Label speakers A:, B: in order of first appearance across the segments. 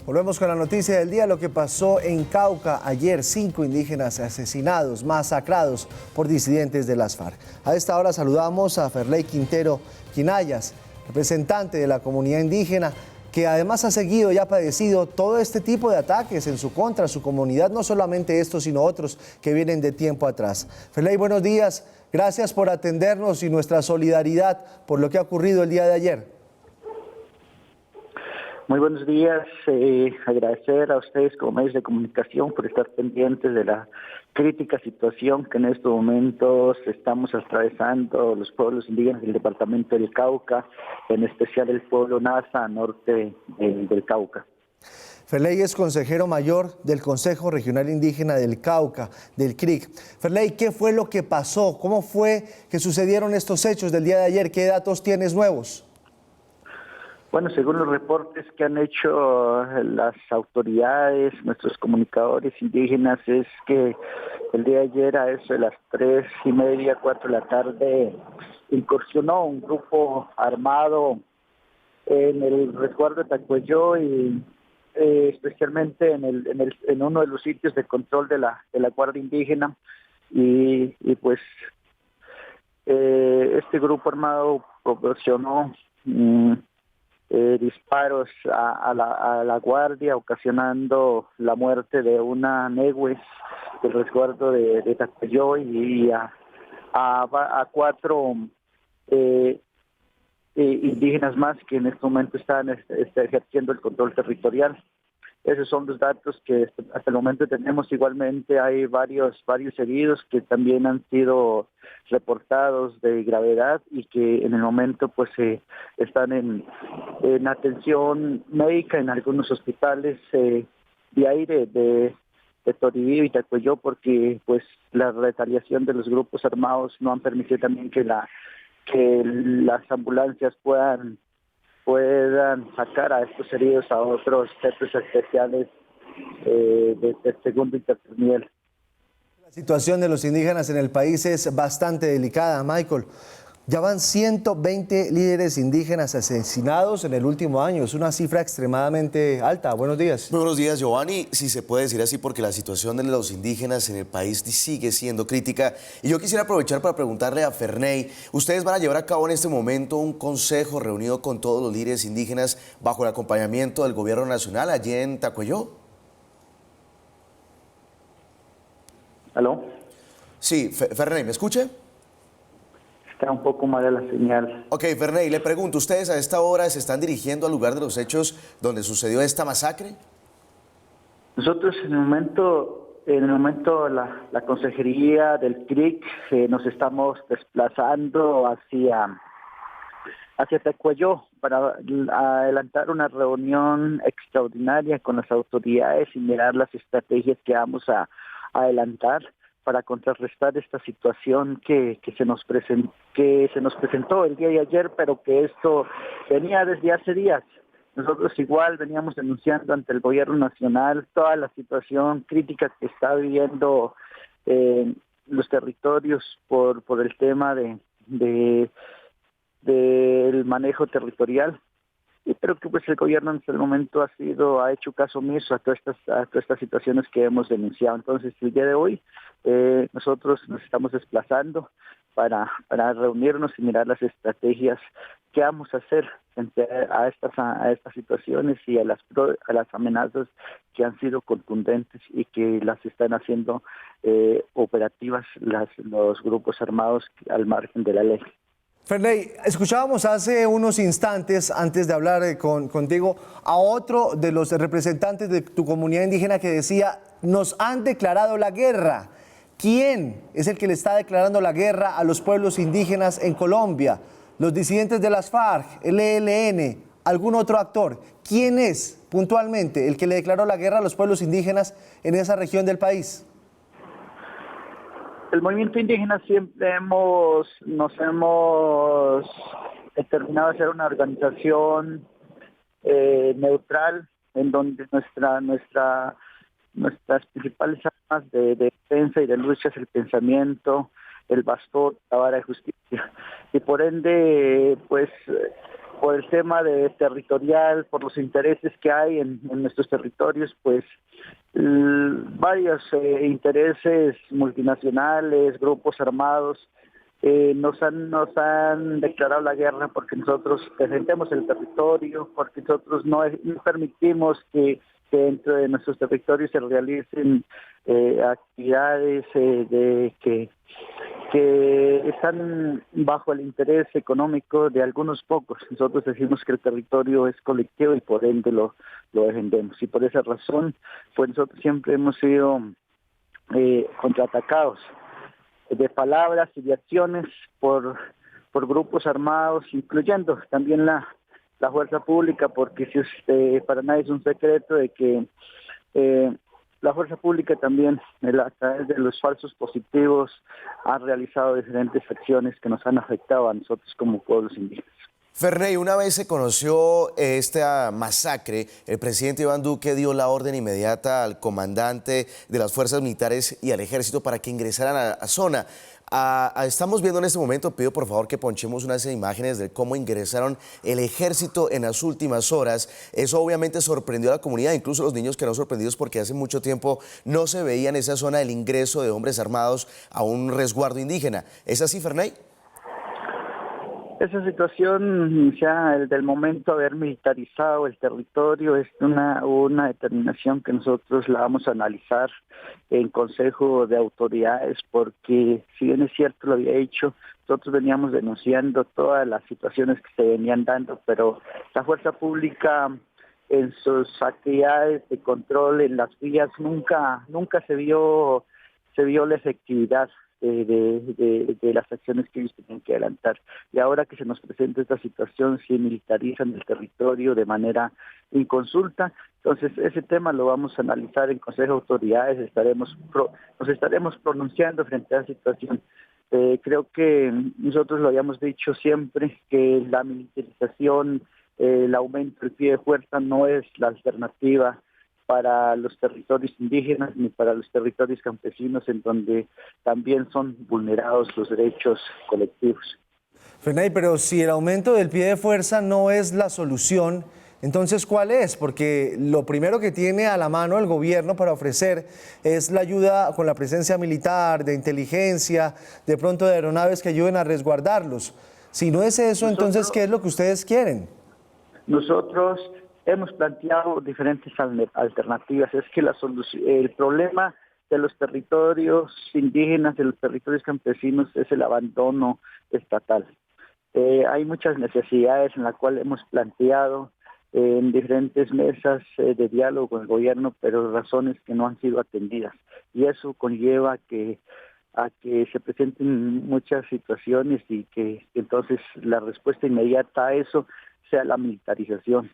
A: Volvemos con la noticia del día, lo que pasó en Cauca ayer, 5 indígenas asesinados, masacrados por disidentes de las FARC. A esta hora saludamos a Ferley Quintero Quinayas, representante de la comunidad indígena, que además ha seguido y ha padecido todo este tipo de ataques en su contra, su comunidad, no solamente estos, sino otros que vienen de tiempo atrás. Ferley, buenos días, gracias por atendernos y nuestra solidaridad por lo que ha ocurrido el día de ayer.
B: Muy buenos días, agradecer a ustedes como medios de comunicación por estar pendientes de la crítica situación que en estos momentos estamos atravesando los pueblos indígenas del departamento del Cauca, en especial el pueblo Nasa, norte del Cauca.
A: Ferley es consejero mayor del Consejo Regional Indígena del Cauca, del CRIC. Ferley, ¿qué fue lo que pasó? ¿Cómo fue que sucedieron estos hechos del día de ayer? ¿Qué datos tienes nuevos?
B: Bueno, según los reportes que han hecho las autoridades, nuestros comunicadores indígenas, es que el día de ayer a eso de las 3:30, 4 de la tarde, incursionó un grupo armado en el resguardo de Tacuelló y especialmente en uno de los sitios de control de la Guardia Indígena y pues este grupo armado proporcionó disparos a la guardia, ocasionando la muerte de una negües del resguardo de Tacuelló y a 4 indígenas más que en este momento están ejerciendo el control territorial. Esos son los datos que hasta el momento tenemos. Igualmente hay varios heridos que también han sido reportados de gravedad y que en el momento pues están en atención médica en algunos hospitales de aire de Toribío y Tacuelló, porque pues la retaliación de los grupos armados no han permitido también que las ambulancias puedan sacar a estos heridos a otros centros especiales de segundo y tercer nivel.
A: La situación de los indígenas en el país es bastante delicada, Michael. Ya van 120 líderes indígenas asesinados en el último año. Es una cifra extremadamente alta. Buenos días.
C: Muy buenos días, Giovanni. Si se puede decir así, porque la situación de los indígenas en el país sigue siendo crítica. Y yo quisiera aprovechar para preguntarle a Ferley, ustedes van a llevar a cabo en este momento un consejo reunido con todos los líderes indígenas bajo el acompañamiento del gobierno nacional allí en Tacuelló.
B: ¿Aló?
C: Sí, Ferley, ¿me escucha?
B: Está un poco mala la señal.
C: Ok, Ferley, le pregunto, ¿ustedes a esta hora se están dirigiendo al lugar de los hechos donde sucedió esta masacre?
B: Nosotros en el momento la consejería del CRIC nos estamos desplazando hacia Tacuelló para adelantar una reunión extraordinaria con las autoridades y mirar las estrategias que vamos a adelantar para contrarrestar esta situación que se nos presentó el día de ayer, pero que esto venía desde hace días. Nosotros igual veníamos denunciando ante el gobierno nacional toda la situación crítica que está viviendo los territorios por el tema del manejo territorial. Y creo que pues el gobierno en este momento ha hecho caso omiso a todas estas situaciones que hemos denunciado. Entonces el día de hoy nosotros nos estamos desplazando para reunirnos y mirar las estrategias que vamos a hacer frente a estas situaciones y a las amenazas que han sido contundentes y que las están haciendo operativas los grupos armados al margen de la ley.
A: Ferley, escuchábamos hace unos instantes, antes de hablar contigo, a otro de los representantes de tu comunidad indígena que decía, nos han declarado la guerra. ¿Quién es el que le está declarando la guerra a los pueblos indígenas en Colombia? ¿Los disidentes de las FARC, el ELN, algún otro actor? ¿Quién es puntualmente el que le declaró la guerra a los pueblos indígenas en esa región del país?
B: El movimiento indígena siempre nos hemos determinado a ser una organización neutral, en donde nuestras principales armas de defensa y de lucha es el pensamiento, el bastón, la vara de justicia. Y por ende, pues por el tema de territorial, por los intereses que hay en nuestros territorios, pues varios intereses multinacionales, grupos armados, nos han declarado la guerra porque nosotros defendemos el territorio, porque nosotros no permitimos que dentro de nuestros territorios se realicen actividades que están bajo el interés económico de algunos pocos. Nosotros decimos que el territorio es colectivo y por ende lo defendemos. Y por esa razón, pues nosotros siempre hemos sido contraatacados de palabras y de acciones por grupos armados, incluyendo también la fuerza pública, porque para nadie es un secreto de que la fuerza pública también, a través de los falsos positivos, ha realizado diferentes acciones que nos han afectado a nosotros como pueblos indígenas.
C: Ferney, una vez se conoció esta masacre, el presidente Iván Duque dio la orden inmediata al comandante de las fuerzas militares y al ejército para que ingresaran a la zona. Estamos viendo en este momento, pido por favor que ponchemos unas imágenes de cómo ingresaron el ejército en las últimas horas. Eso obviamente sorprendió a la comunidad, incluso los niños quedaron sorprendidos porque hace mucho tiempo no se veía en esa zona el ingreso de hombres armados a un resguardo indígena. ¿Es así, Ferney?
B: Esa situación, ya del momento de haber militarizado el territorio, es una determinación que nosotros la vamos a analizar en Consejo de Autoridades, porque si bien es cierto, lo había hecho, nosotros veníamos denunciando todas las situaciones que se venían dando, pero la fuerza pública en sus actividades de control en las vías nunca se vio la efectividad de las acciones que ellos tenían que adelantar. Y ahora que se nos presenta esta situación, se militarizan el territorio de manera inconsulta. Entonces, ese tema lo vamos a analizar en Consejo de Autoridades, nos estaremos pronunciando frente a la situación. Creo que nosotros lo habíamos dicho siempre, que la militarización, el aumento del pie de fuerza no es la alternativa para los territorios indígenas ni para los territorios campesinos, en donde también son vulnerados los derechos colectivos.
A: Ferney, pero si el aumento del pie de fuerza no es la solución, entonces ¿cuál es? Porque lo primero que tiene a la mano el gobierno para ofrecer es la ayuda con la presencia militar, de inteligencia, de pronto de aeronaves que ayuden a resguardarlos. Si no es eso, entonces ¿qué es lo que ustedes quieren?
B: Nosotros hemos planteado diferentes alternativas. Es que el problema de los territorios indígenas, de los territorios campesinos, es el abandono estatal. Hay muchas necesidades en las cuales hemos planteado en diferentes mesas de diálogo con el gobierno, pero razones que no han sido atendidas. Y eso conlleva a que se presenten muchas situaciones y que entonces la respuesta inmediata a eso sea la militarización.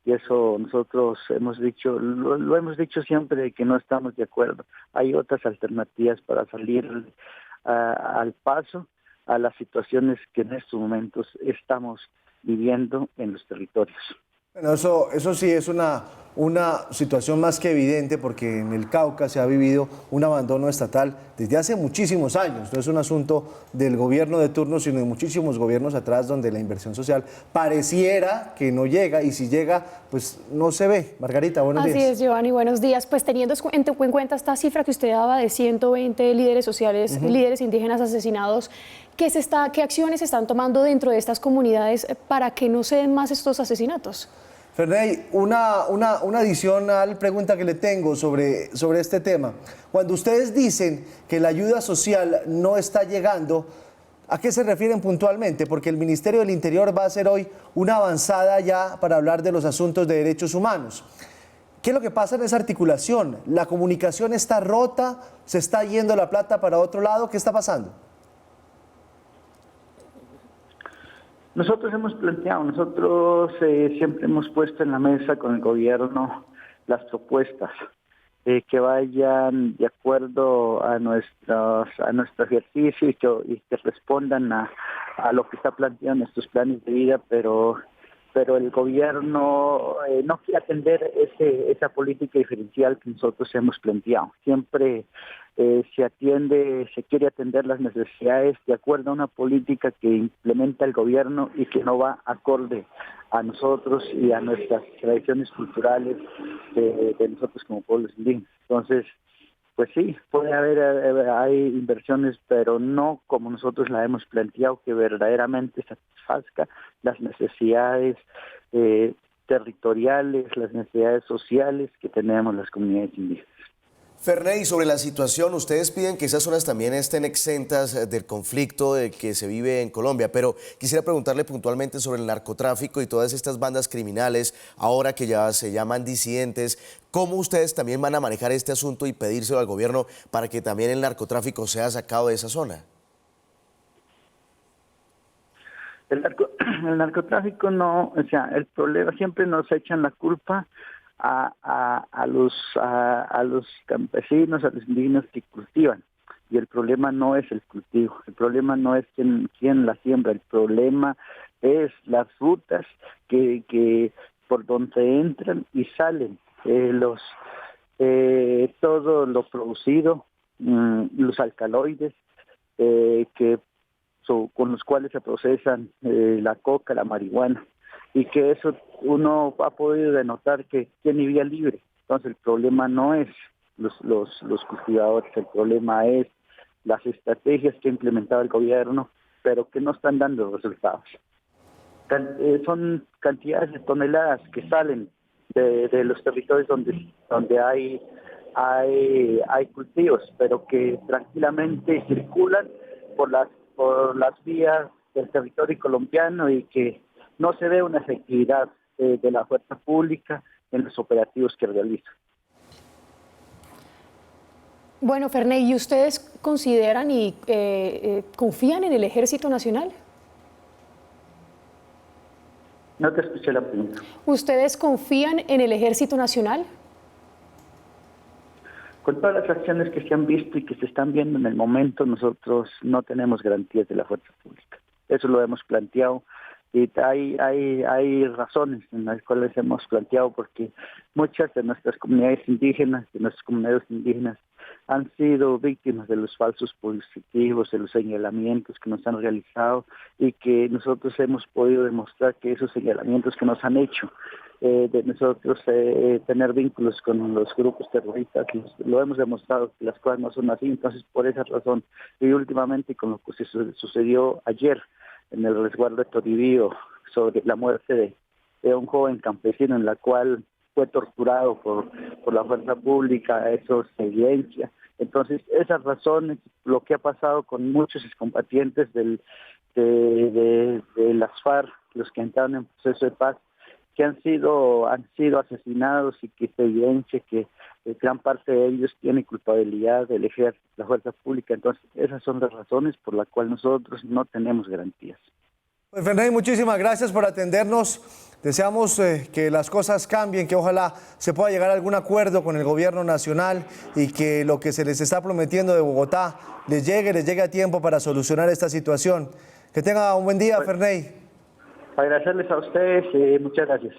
B: Y eso nosotros hemos dicho, lo hemos dicho siempre, de que no estamos de acuerdo. Hay otras alternativas para salir al paso a las situaciones que en estos momentos estamos viviendo en los territorios.
A: Bueno, eso sí es una situación más que evidente, porque en el Cauca se ha vivido un abandono estatal desde hace muchísimos años. No es un asunto del gobierno de turno, sino de muchísimos gobiernos atrás, donde la inversión social pareciera que no llega, y si llega, pues no se ve. Margarita, buenos días.
D: Así es, Giovanni, buenos días. Pues teniendo en cuenta esta cifra que usted daba de 120 líderes sociales, líderes indígenas asesinados, ¿qué acciones se están tomando dentro de estas comunidades para que no se den más estos asesinatos?
A: Ferney, una adicional pregunta que le tengo sobre este tema. Cuando ustedes dicen que la ayuda social no está llegando, ¿a qué se refieren puntualmente? Porque el Ministerio del Interior va a hacer hoy una avanzada ya para hablar de los asuntos de derechos humanos. ¿Qué es lo que pasa en esa articulación? ¿La comunicación está rota? ¿Se está yendo la plata para otro lado? ¿Qué está pasando?
B: Nosotros hemos planteado, siempre hemos puesto en la mesa con el gobierno las propuestas que vayan de acuerdo a nuestro ejercicio y que respondan a lo que está planteado en nuestros planes de vida, pero pero el gobierno no quiere atender esa política diferencial que nosotros hemos planteado. Siempre se quiere atender las necesidades de acuerdo a una política que implementa el gobierno y que no va acorde a nosotros y a nuestras tradiciones culturales de nosotros como pueblos indígenas. Entonces, pues sí, puede haber hay inversiones, pero no como nosotros la hemos planteado, que verdaderamente satisfazca las necesidades territoriales, las necesidades sociales que tenemos las comunidades indígenas.
C: Ferney, sobre la situación, ustedes piden que esas zonas también estén exentas del conflicto que se vive en Colombia, pero quisiera preguntarle puntualmente sobre el narcotráfico y todas estas bandas criminales, ahora que ya se llaman disidentes, ¿cómo ustedes también van a manejar este asunto y pedírselo al gobierno para que también el narcotráfico sea sacado de esa zona?
B: El narcotráfico no, o sea, el problema, siempre nos echan la culpa a los campesinos, a los indígenas que cultivan. Y el problema no es el cultivo, el problema no es quién la siembra, el problema es las rutas que por donde entran y salen todo lo producido, los alcaloides con los cuales se procesan la coca, la marihuana, y que eso uno ha podido denotar que tiene vía libre. Entonces el problema no es los cultivadores, el problema es las estrategias que ha implementado el gobierno, pero que no están dando resultados. Son cantidades de toneladas que salen de los territorios donde hay cultivos, pero que tranquilamente circulan por las vías del territorio colombiano y que no se ve una efectividad de la fuerza pública en los operativos que realiza.
D: Bueno, Ferney, ¿y ustedes consideran y confían en el Ejército Nacional?
B: No te escuché la pregunta.
D: ¿Ustedes confían en el Ejército Nacional?
B: Con todas las acciones que se han visto y que se están viendo en el momento, nosotros no tenemos garantías de la fuerza pública. Eso lo hemos planteado. Y hay razones en las cuales hemos planteado, porque muchas de nuestras comunidades indígenas, han sido víctimas de los falsos positivos, de los señalamientos que nos han realizado, y que nosotros hemos podido demostrar que esos señalamientos que nos han hecho de nosotros tener vínculos con los grupos terroristas, lo hemos demostrado que las cosas no son así. Entonces, por esa razón, y últimamente con lo que sucedió ayer en el resguardo de Toribío, sobre la muerte de un joven campesino en la cual fue torturado por la fuerza pública, eso se evidencia. Entonces, esas razones, lo que ha pasado con muchos excombatientes de las FARC, los que entraron en proceso de paz, que han sido asesinados, y que se evidencia que gran parte de ellos tiene culpabilidad del ejército, la fuerza pública. Entonces, esas son las razones por las cuales nosotros no tenemos garantías.
A: Pues Ferney, muchísimas gracias por atendernos. Deseamos que las cosas cambien, que ojalá se pueda llegar a algún acuerdo con el gobierno nacional y que lo que se les está prometiendo de Bogotá les llegue a tiempo para solucionar esta situación. Que tenga un buen día, Ferney.
B: Agradecerles a ustedes, muchas gracias.